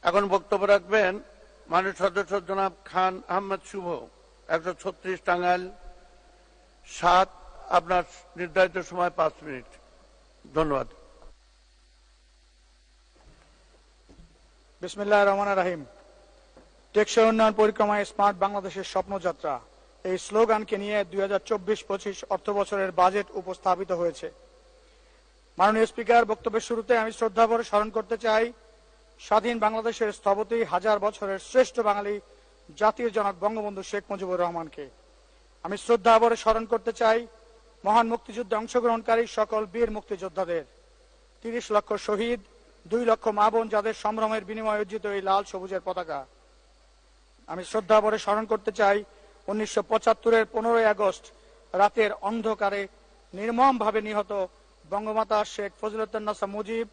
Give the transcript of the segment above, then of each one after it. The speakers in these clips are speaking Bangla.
এখন বক্তব্য রাখবেন মাননীয় সদস্য জনাব খান আহমেদ শুভ, 136 টাঙ্গাইল 7। আপনার নির্ধারিত সময় 5 মিনিট। ধন্যবাদ। বিসমিল্লাহির রহমানির রহিম। টেকসই উন্নয়ন পরিক্রমায় স্মার্ট বাংলাদেশের স্বপ্নযাত্রা, এই স্লোগানকে নিয়ে 2024-25 অর্থ বছরের বাজেট উপস্থাপিত হয়েছে। মাননীয় স্পিকার, বক্তব্যের শুরুতে আমি শ্রদ্ধাভরে স্মরণ করতে চাই স্বাধীন বাংলাদেশের স্থপতি, হাজার বছরের শ্রেষ্ঠ বাঙালি জাতির জনক বঙ্গবন্ধু শেখ মুজিবুর রহমানকে। আমি শ্রদ্ধাভরে স্মরণ করতে চাই মহান মুক্তিযুদ্ধে অংশগ্রহণকারী সকল বীর মুক্তিযোদ্ধাদের, 30 লক্ষ শহীদ, 2 লক্ষ মা বোন যাদের সম্ভ্রমের বিনিময়ে অর্জিত এই লাল সবুজের পতাকা। আমি শ্রদ্ধাভরে স্মরণ করতে চাই 1975-এর 15ই আগস্ট রাতের অন্ধকারে নির্মমভাবে নিহত বঙ্গমাতা শেখ ফজিলাতুন্নেছা মুজিব,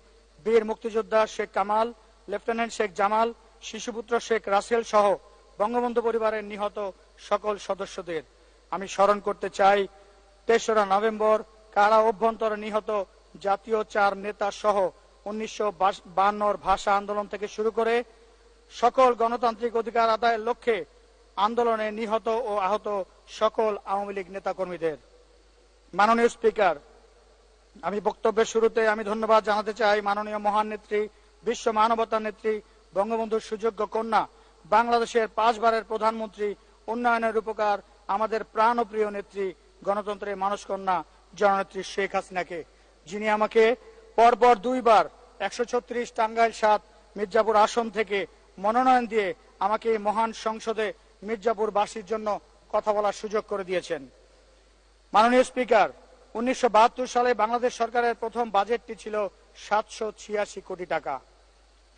বীর মুক্তিযোদ্ধা শেখ কামাল, লেফটেন্যান্ট শেখ জামাল, শিশুপুত্র শেখ রাসেল সহ বঙ্গবন্ধু পরিবারের নিহত সকল সদস্যদের। আমি স্মরণ করতে চাই 3রা নভেম্বর কারা অভ্যন্তরে নিহত জাতীয় 4 নেতা সহ 1952-র ভাষা আন্দোলন থেকে শুরু করে সকল গণতান্ত্রিক অধিকার আদায়ের লক্ষ্যে আন্দোলনে নিহত ও আহত সকল আওয়ামী লীগ নেতাকর্মীদের। মাননীয় স্পিকার, আমি বক্তব্যের শুরুতে আমি ধন্যবাদ জানাতে চাই মাননীয় মহান নেত্রী, বিশ্ব মানবতার নেত্রী, বঙ্গবন্ধুর সুযোগ্য কন্যা, বাংলাদেশের 5 বারের প্রধানমন্ত্রী, উন্নয়নের রূপকার, আমাদের প্রাণপ্রিয় নেত্রী, গণতন্ত্রের মানসকন্যা জননেত্রী শেখ হাসিনাকে, যিনি আমাকে পরপর 2 বার 136 টাঙ্গাইল 7 মির্জাপুর আসন থেকে মনোনয়ন দিয়ে আমাকে এই মহান সংসদে মির্জাপুরবাসীর জন্য কথা বলার সুযোগ করে দিয়েছেন। মাননীয় স্পিকার, 1972 সালে বাংলাদেশ সরকারের প্রথম বাজেটটি ছিল 786 কোটি টাকা।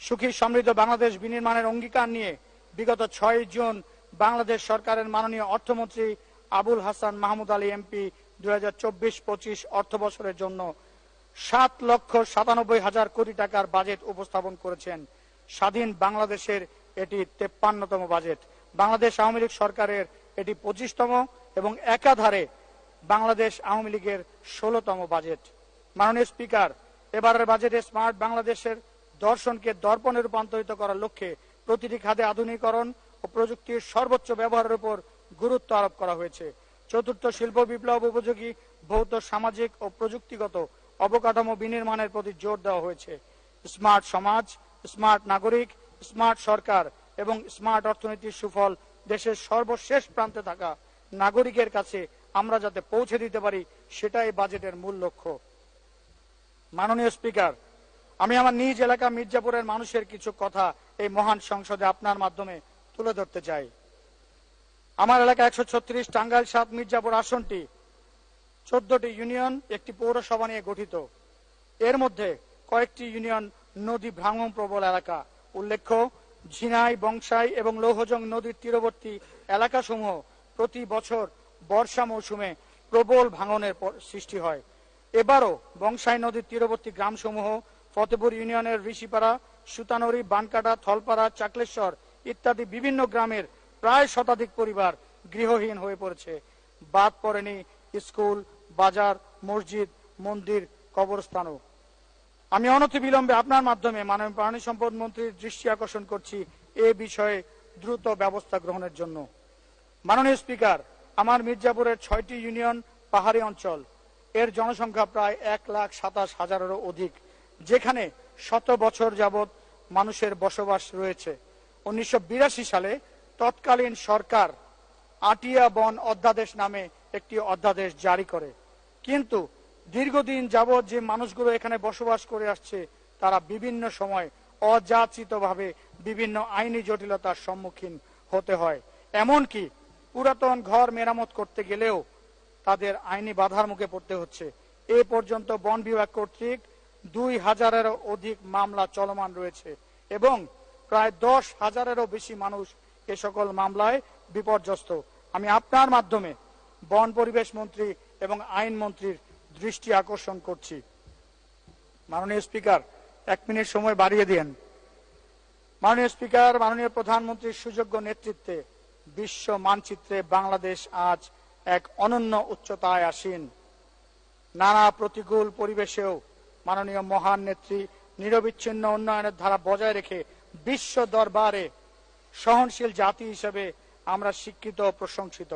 সুখী সমৃদ্ধ বাংলাদেশ বিনির্মাণের অঙ্গীকার নিয়ে বিগত 6 জুন বাংলাদেশ সরকারের মাননীয় অর্থমন্ত্রী আবুল হাসান মাহমুদ আলী এমপি 2024-25 অর্থ বছরের জন্য 7,97,000 কোটি টাকার বাজেট উপস্থাপন করেছেন। স্বাধীন বাংলাদেশের এটি 53তম বাজেট। বাংলাদেশ আওয়ামী লীগ সরকারের এটি 25তম এবং একাধারে বাংলাদেশ আওয়ামী লীগের 16তম বাজেট। মাননীয় স্পিকার, এবারের বাজেটে স্মার্ট বাংলাদেশের দর্শনকে দর্পণে রূপান্তরিত করার লক্ষ্যে প্রতিটি খাতে আধুনিকরণ ও প্রযুক্তির সর্বোচ্চ ব্যবহারের উপর গুরুত্ব আরোপ করা হয়েছে। 4র্থ শিল্প বিপ্লব উপযোগী ভৌত, সামাজিক ও প্রযুক্তিগত অবকাঠামো বিনির্মাণের প্রতি জোর দেওয়া হয়েছে। স্মার্ট সমাজ, স্মার্ট নাগরিক, স্মার্ট সরকার এবং স্মার্ট অর্থনীতির সুফল দেশের সর্বশেষ প্রান্তে থাকা নাগরিকের কাছে আমরা যাতে পৌঁছে দিতে পারি, সেটাই বাজেটের মূল লক্ষ্য। মাননীয় স্পিকার, আমি আমার নিজ এলাকা মির্জাপুরের মানুষের কিছু কথা এই মহান সংসদে আপনার মাধ্যমে তুলে ধরতে চাই। আমার এলাকা 136 টাঙ্গাইল 7 মির্জাপুর আসনটি 14টি ইউনিয়ন, একটি পৌরসভা নিয়ে গঠিত। এর মধ্যে কয়েকটি ইউনিয়ন নদী ভ্রামণ প্রবল এলাকা। উল্লেখ্য, ঝিনাই, বংশাই এবং লৌহজং নদীর তীরবর্তী এলাকাসমূহ প্রতি বছর বর্ষা মৌসুমে প্রবল ভাঙনের সৃষ্টি হয়। এবারও বংশাই নদীর তীরবর্তী গ্রামসমূহ ফতেপুর ইউনিয়নের ঋষিপাড়া, সুতানরি, বানকাটা, থলপাড়া, চাকলেশ্বর ইত্যাদি বিভিন্ন গ্রামের প্রায় শতাধিক পরিবার গৃহহীন হয়ে পড়েছে। বাদ পড়েনি স্কুল, বাজার, মসজিদ, মন্দির, কবরস্থানও। আমি অনতিবিলম্বে আপনার মাধ্যমে মাননীয় প্রাণী সম্পদ মন্ত্রীর দৃষ্টি আকর্ষণ করছি এ বিষয়ে দ্রুত ব্যবস্থা গ্রহণের জন্য। মাননীয় স্পিকার, আমার মির্জাপুরের 6টি ইউনিয়ন পাহাড়ি অঞ্চল। এর জনসংখ্যা প্রায় 1,27,000-এরও অধিক, যেখানে শত বছর যাবৎ মানুষের বসবাস রয়েছে। 1982 সালে তৎকালীন সরকার আটিয়া বন অধ্যাদেশ নামে একটি অধ্যাদেশ জারি করে, কিন্তু দীর্ঘদিন যাবৎ যে মানুষগুলো এখানে বসবাস করে আসছে তারা বিভিন্ন সময় অযাচিতভাবে বিভিন্ন আইনি জটিলতার সম্মুখীন হতে হয়। এমনকি পুরাতন ঘর মেরামত করতে গেলেও তাদের আইনি বাধার মুখে পড়তে হচ্ছে। এ পর্যন্ত বন বিভাগ কর্তৃক 2,000-এরও অধিক মামলা চলমান রয়েছে এবং প্রায় 10,000-এরও বেশি মানুষ এ সকল মামলায় বিপর্যস্ত। আমি আপনার মাধ্যমে বন পরিবেশ মন্ত্রী এবং আইন মন্ত্রীর দৃষ্টি আকর্ষণ করছি। মাননীয় স্পিকার, 1 মিনিট সময় বাড়িয়ে দিন। মাননীয় স্পিকার, মাননীয় প্রধানমন্ত্রীর সুযোগ্য নেতৃত্বে বিশ্ব মানচিত্রে বাংলাদেশ আজ এক অনন্য উচ্চতায় আসীন। নানা প্রতিকূল পরিবেশেও মাননীয় মহান নেত্রী নিরবিচ্ছিন্ন উন্নয়নের ধারা বজায় রেখে বিশ্ব দরবারে সহনশীল জাতি হিসেবে আমরা স্বীকৃত ও প্রশংসিত।